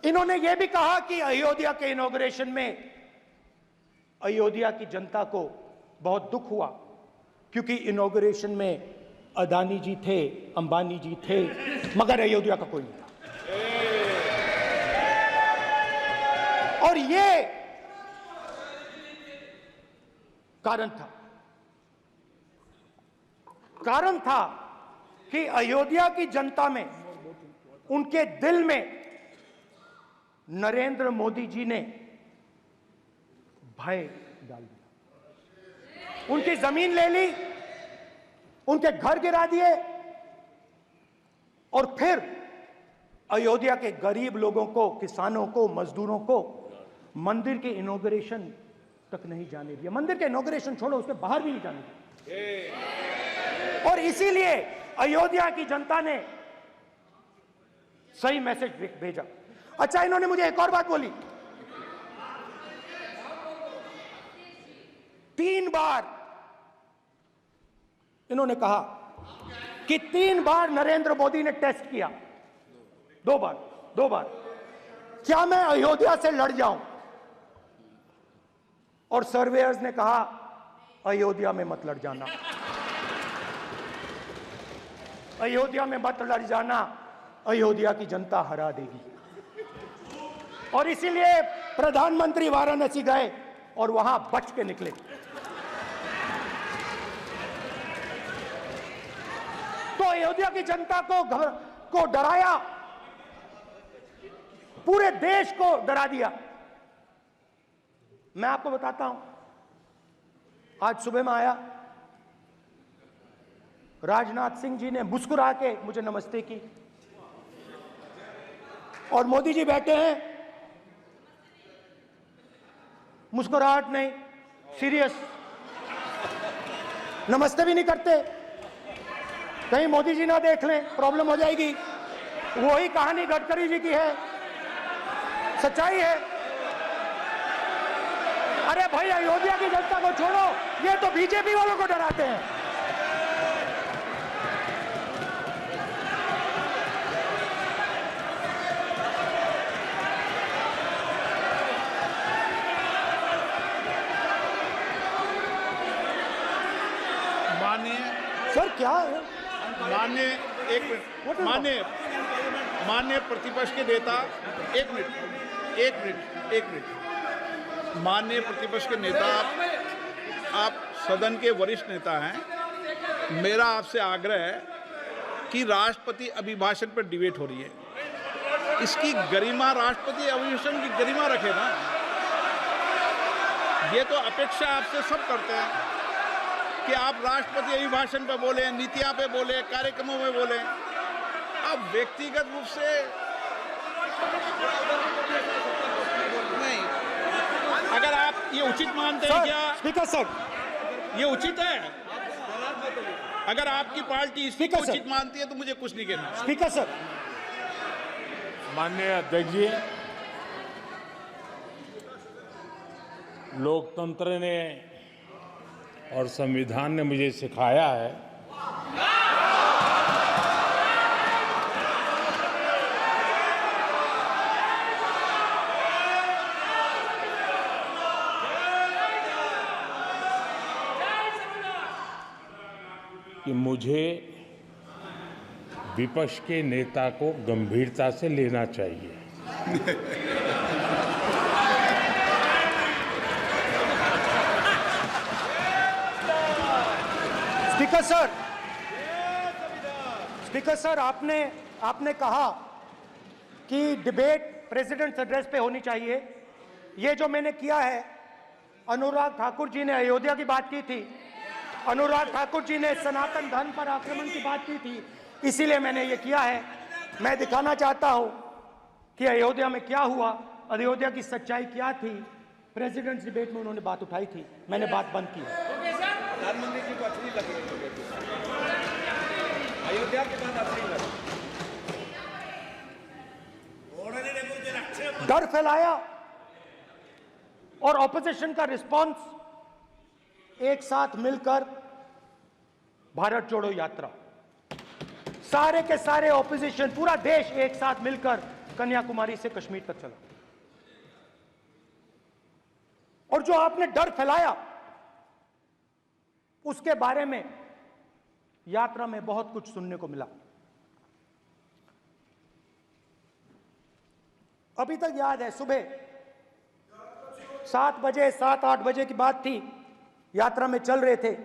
इन्होंने यह भी कहा कि अयोध्या के इनॉग्रेशन में अयोध्या की जनता को बहुत दुख हुआ क्योंकि इनॉग्रेशन में अदानी जी थे, अंबानी जी थे, मगर अयोध्या का कोई नहीं था। और ये कारण था कि अयोध्या की जनता में, उनके दिल में नरेंद्र मोदी जी ने भय डाल दिया। उनकी जमीन ले ली, उनके घर गिरा दिए और फिर अयोध्या के गरीब लोगों को, किसानों को, मजदूरों को मंदिर के इनॉग्रेशन तक नहीं जाने दिया। मंदिर के इनॉग्रेशन छोड़ो, उसके बाहर भी नहीं जाने दिया। और इसीलिए अयोध्या की जनता ने सही मैसेज भेजा। अच्छा, इन्होंने मुझे एक और बात बोली, 3 बार इन्होंने कहा कि 3 बार नरेंद्र मोदी ने टेस्ट किया, 2 बार क्या मैं अयोध्या से लड़ जाऊं? और सर्वेयर्स ने कहा अयोध्या में मत लड़ जाना, अयोध्या में मत लड़ जाना, अयोध्या की जनता हरा देगी। और इसीलिए प्रधानमंत्री वाराणसी गए और वहां बच के निकले। तो अयोध्या की जनता को डराया, पूरे देश को डरा दिया। मैं आपको बताता हूं, आज सुबह में आया, राजनाथ सिंह जी ने मुस्कुरा के मुझे नमस्ते की और मोदी जी बैठे हैं, मुस्कुराहट नहीं, सीरियस, नमस्ते भी नहीं करते। कहीं मोदी जी ना देख लें, प्रॉब्लम हो जाएगी। वही कहानी गडकरी जी की है, सच्चाई है। अरे भाई, अयोध्या की जनता को छोड़ो, ये तो बीजेपी वालों को डराते हैं। सर क्या है? माननीय प्रतिपक्ष के नेता, एक मिनट, माननीय प्रतिपक्ष के नेता, आप सदन के वरिष्ठ नेता हैं। मेरा आपसे आग्रह है कि राष्ट्रपति अभिभाषण पर डिबेट हो रही है, इसकी गरिमा, राष्ट्रपति अभिभाषण की गरिमा रखे ना। ये तो अपेक्षा आपसे सब करते हैं कि आप राष्ट्रपति अभिभाषण पे बोले, नीतियां पे बोले, कार्यक्रमों में बोले। आप व्यक्तिगत रूप से नहीं, अगर आप ये उचित मानते हैं क्या? स्पीकर सर, ये उचित है? अगर आपकी पार्टी इसको उचित मानती है तो मुझे कुछ नहीं कहना। स्पीकर सर, माननीय अध्यक्ष जी, लोकतंत्र ने और संविधान ने मुझे सिखाया है कि मुझे विपक्ष के नेता को गंभीरता से लेना चाहिए। स्पीकर सर, आपने कहा कि डिबेट प्रेसिडेंट्स एड्रेस पे होनी चाहिए। ये जो मैंने किया है, अनुराग ठाकुर जी ने अयोध्या की बात की थी, अनुराग ठाकुर जी ने सनातन धर्म पर आक्रमण की बात की थी, इसीलिए मैंने ये किया है। मैं दिखाना चाहता हूं कि अयोध्या में क्या हुआ, अयोध्या की सच्चाई क्या थी। प्रेसिडेंट्स डिबेट में उन्होंने बात उठाई थी, मैंने बात बंद की। प्रधानमंत्री जी को अच्छी लगी अयोध्या के बाद अच्छी लगी, डर फैलाया और ऑपोजिशन का रिस्पांस एक साथ मिलकर भारत जोड़ो यात्रा, सारे के सारे ऑपोजिशन, पूरा देश एक साथ मिलकर कन्याकुमारी से कश्मीर तक चला। और जो आपने डर फैलाया, उसके बारे में यात्रा में बहुत कुछ सुनने को मिला। अभी तक याद है, सुबह 7 बजे 7-8 बजे की बात थी, यात्रा में चल रहे थे,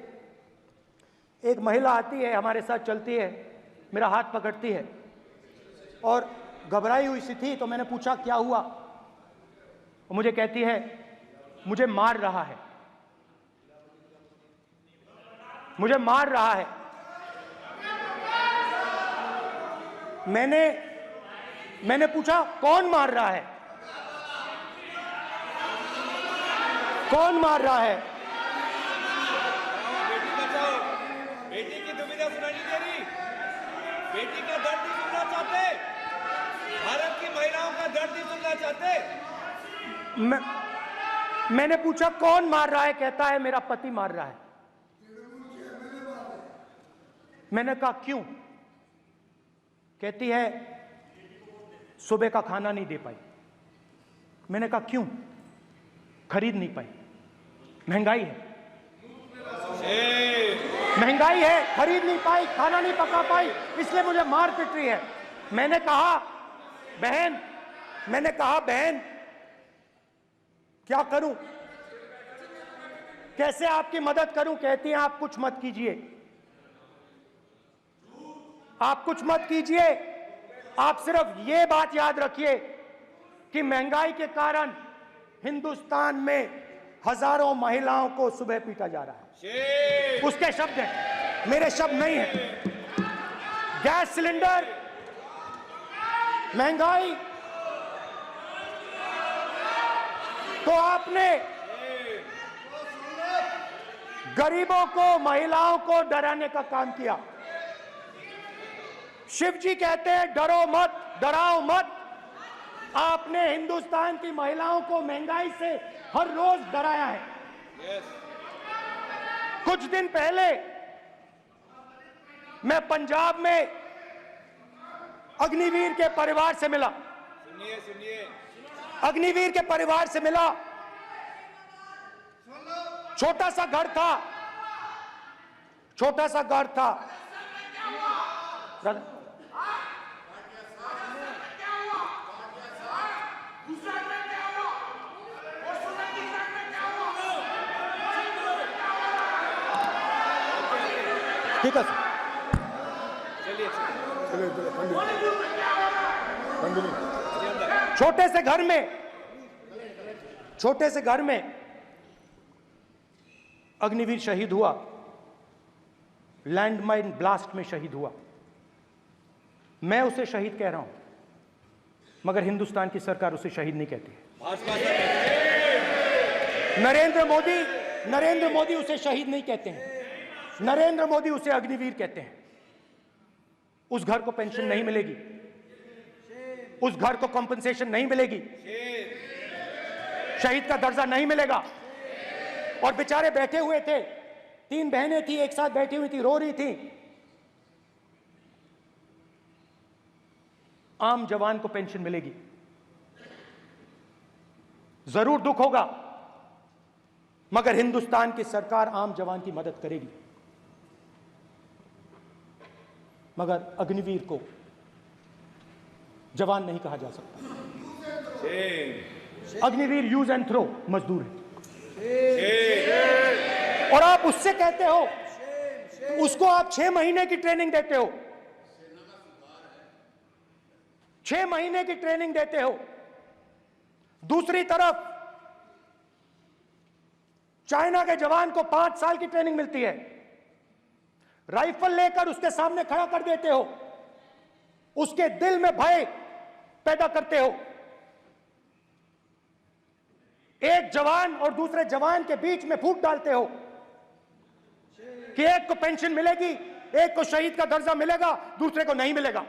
एक महिला आती है, हमारे साथ चलती है, मेरा हाथ पकड़ती है और घबराई हुई सी थी। तो मैंने पूछा क्या हुआ, वो मुझे कहती है मुझे मार रहा है, मुझे मार रहा है। मैंने पूछा कौन मार रहा है, कौन मार रहा है? बेटी बचाओ, बेटी की दुविधा सुनाई नहीं दे रही, बेटी का दर्द नहीं सुनना चाहते, भारत की महिलाओं का दर्द नहीं सुनना चाहते। मैंने पूछा कौन मार रहा है, कहता है मेरा पति मार रहा है। मैंने कहा क्यों? कहती है सुबह का खाना नहीं दे पाई। मैंने कहा क्यों? खरीद नहीं पाई, महंगाई है, महंगाई है, खरीद नहीं पाई, खाना नहीं पका पाई, इसलिए मुझे मार पिट रही है। मैंने कहा बहन क्या करूं, कैसे आपकी मदद करूं? कहती हैं आप कुछ मत कीजिए, आप कुछ मत कीजिए, आप सिर्फ ये बात याद रखिए कि महंगाई के कारण हिंदुस्तान में हजारों महिलाओं को सुबह पीटा जा रहा है। उसके शब्द हैं, मेरे शब्द नहीं है। गैस सिलेंडर, महंगाई, तो आपने गरीबों को, महिलाओं को डराने का काम किया। शिव जी कहते हैं डरो मत, डराओ मत। आपने हिंदुस्तान की महिलाओं को महंगाई से हर रोज डराया है। कुछ दिन पहले मैं पंजाब में अग्निवीर के परिवार से मिला। सुनिए अग्निवीर के परिवार से मिला। छोटा सा घर था, छोटा सा घर था। ठीक है छोटे से घर में अग्निवीर शहीद हुआ, लैंडमाइन ब्लास्ट में शहीद हुआ। मैं उसे शहीद कह रहा हूं, मगर हिंदुस्तान की सरकार उसे शहीद नहीं कहती है। नरेंद्र मोदी उसे शहीद नहीं कहते हैं, नरेंद्र मोदी उसे अग्निवीर कहते हैं। उस घर को पेंशन नहीं मिलेगी, उस घर को कंपनसेशन नहीं मिलेगी, शहीद का दर्जा नहीं मिलेगा। और बेचारे बैठे हुए थे, 3 बहनें थी, एक साथ बैठी हुई थी, रो रही थी। आम जवान को पेंशन मिलेगी, जरूर दुख होगा, मगर हिंदुस्तान की सरकार आम जवान की मदद करेगी। मगर अग्निवीर को जवान नहीं कहा जा सकता। अग्निवीर यूज एंड थ्रो मजदूर है। और आप उससे कहते हो, उसको आप 6 महीने की ट्रेनिंग देते हो, 6 महीने की ट्रेनिंग देते हो। दूसरी तरफ चाइना के जवान को 5 साल की ट्रेनिंग मिलती है, राइफल लेकर उसके सामने खड़ा कर देते हो, उसके दिल में भय पैदा करते हो। एक जवान और दूसरे जवान के बीच में फूट डालते हो कि एक को पेंशन मिलेगी, एक को शहीद का दर्जा मिलेगा, दूसरे को नहीं मिलेगा,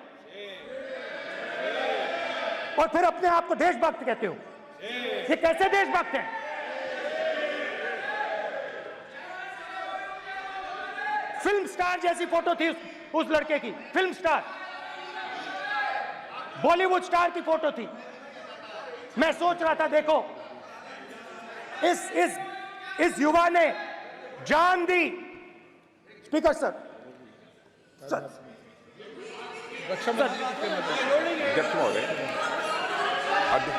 और फिर अपने आप को देशभक्त कहते हो। ये कैसे देशभक्त हैं? फिल्म स्टार जैसी फोटो थी उस लड़के की, फिल्म स्टार। बॉलीवुड स्टार की फोटो थी। मैं सोच रहा था देखो इस युवा ने जान दी। स्पीकर सर,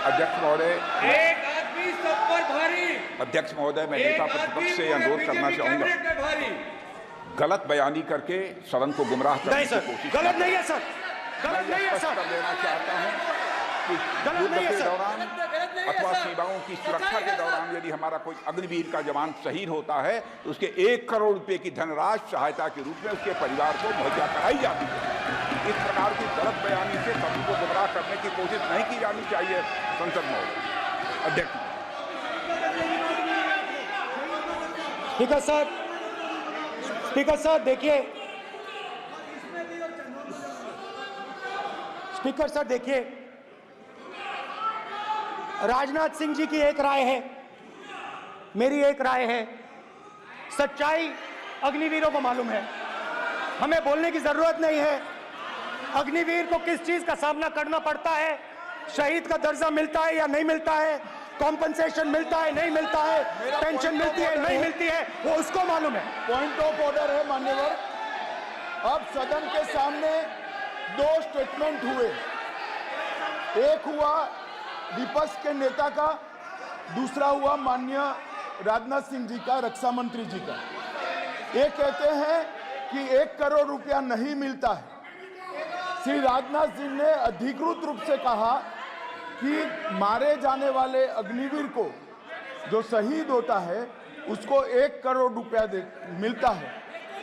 अध्यक्ष महोदय, एक आदमी सब पर भारी। अध्यक्ष महोदय, मैं नेता प्रतिपक्ष से अनुरोध करना चाहूंगा, भारी गलत बयानी करके सदन को गुमराह नहीं करने सर, की कोशिश गलत नहीं है सर, गलत नहीं है स्पष्ट सर, कर देना चाहता हूं कि गलत युद्ध नहीं है के सर। दौरान अथवा सीमाओं की सुरक्षा के दौरान यदि हमारा कोई अग्निवीर का जवान शहीद होता है तो उसके 1 करोड़ रुपए की धनराशि सहायता के रूप में उसके परिवार को मुहैया कराई जाती है। इस प्रकार की गलत बयानी से सभी को गुमराह करने की कोशिश नहीं की जानी चाहिए। संसद महोदय, अध्यक्ष। स्पीकर सर देखिए, स्पीकर सर देखिए, राजनाथ सिंह जी की एक राय है, मेरी एक राय है। सच्चाई अग्निवीरों को मालूम है, हमें बोलने की जरूरत नहीं है। अग्निवीर को किस चीज का सामना करना पड़ता है, शहीद का दर्जा मिलता है या नहीं मिलता है, कॉम्पनसेशन मिलता है नहीं मिलता है, पेंशन मिलती है नहीं मिलती है, वो उसको मालूम है। पॉइंट ऑफ ऑर्डर है मान्यवर। अब सदन के सामने 2 स्टेटमेंट हुए, एक हुआ विपक्ष के नेता का, दूसरा हुआ माननीय राजनाथ सिंह जी का, रक्षा मंत्री जी का। ये कहते हैं कि 1 करोड़ रुपया नहीं मिलता है। श्री राजनाथ सिंह ने अधिकृत रूप से कहा कि मारे जाने वाले अग्निवीर को जो शहीद होता है उसको 1 करोड़ रुपया मिलता है।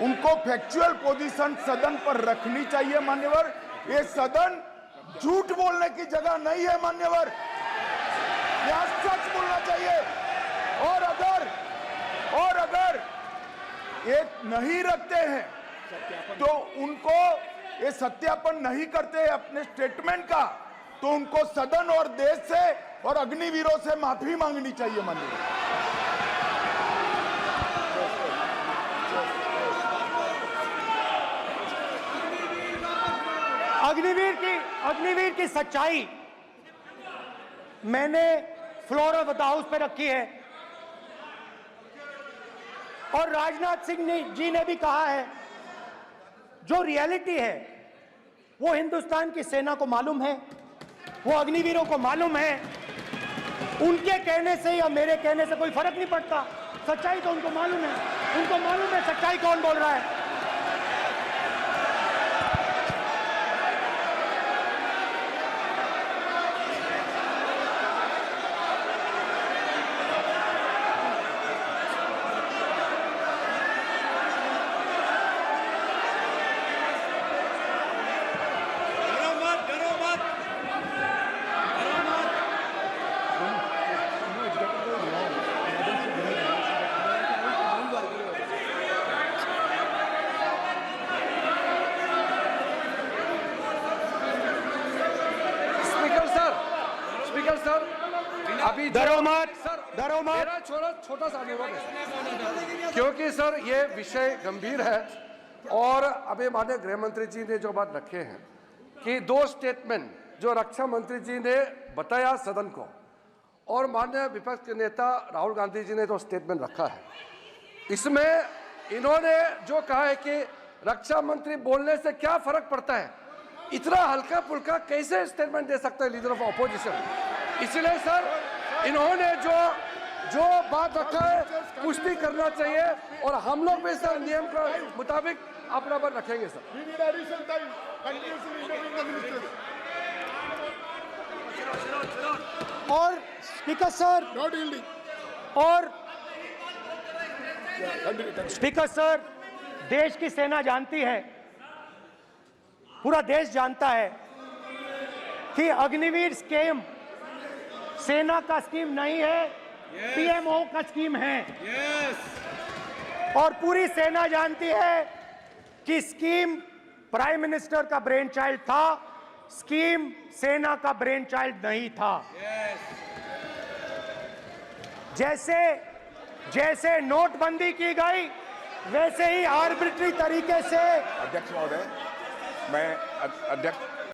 उनको फैक्चुअल पोजीशन सदन पर रखनी चाहिए मान्यवर। ये सदन झूठ बोलने की जगह नहीं है मान्यवर, यह सच बोलना चाहिए। और अगर ये नहीं रखते हैं तो उनको ये सत्यापन नहीं करते अपने स्टेटमेंट का, तो उनको सदन और देश से और अग्निवीरों से माफी मांगनी चाहिए माननीय। अग्निवीर की सच्चाई मैंने फ्लोर ऑफ द हाउस पे रखी है, और राजनाथ सिंह जी ने भी कहा है जो रियलिटी है वो हिंदुस्तान की सेना को मालूम है, वो अग्निवीरों को मालूम है। उनके कहने से या मेरे कहने से कोई फर्क नहीं पड़ता, सच्चाई तो उनको मालूम है, उनको मालूम है सच्चाई कौन बोल रहा है। अभी सर मेरा छोटा सा अनुरोध है, क्योंकि सर ये विषय गंभीर है और अभी माननीय गृह मंत्री जी ने जो बात रखे हैं कि 2 स्टेटमेंट जो रक्षा मंत्री जी ने बताया सदन को और माननीय विपक्ष के नेता राहुल गांधी जी ने जो स्टेटमेंट रखा है, इसमें इन्होंने जो कहा है कि रक्षा मंत्री बोलने से क्या फर्क पड़ता है, इतना हल्का फुल्का कैसे स्टेटमेंट दे सकता है लीडर ऑफ ऑपोजिशन। इसलिए सर इन्होंने जो बात रखा है पुष्टि करना चाहिए और हम लोग भी सर नियम के मुताबिक अपना बात रखेंगे सर। और स्पीकर सर स्पीकर सर, देश की सेना जानती है, पूरा देश जानता है कि अग्निवीर स्कीम सेना का स्कीम नहीं है, पीएमओ का स्कीम है। और पूरी सेना जानती है कि स्कीम प्राइम मिनिस्टर का ब्रेन चाइल्ड था, स्कीम सेना का ब्रेन चाइल्ड नहीं था। जैसे नोटबंदी की गई वैसे ही आर्बिट्री तरीके से। अध्यक्ष महोदय, मैं अध्यक्ष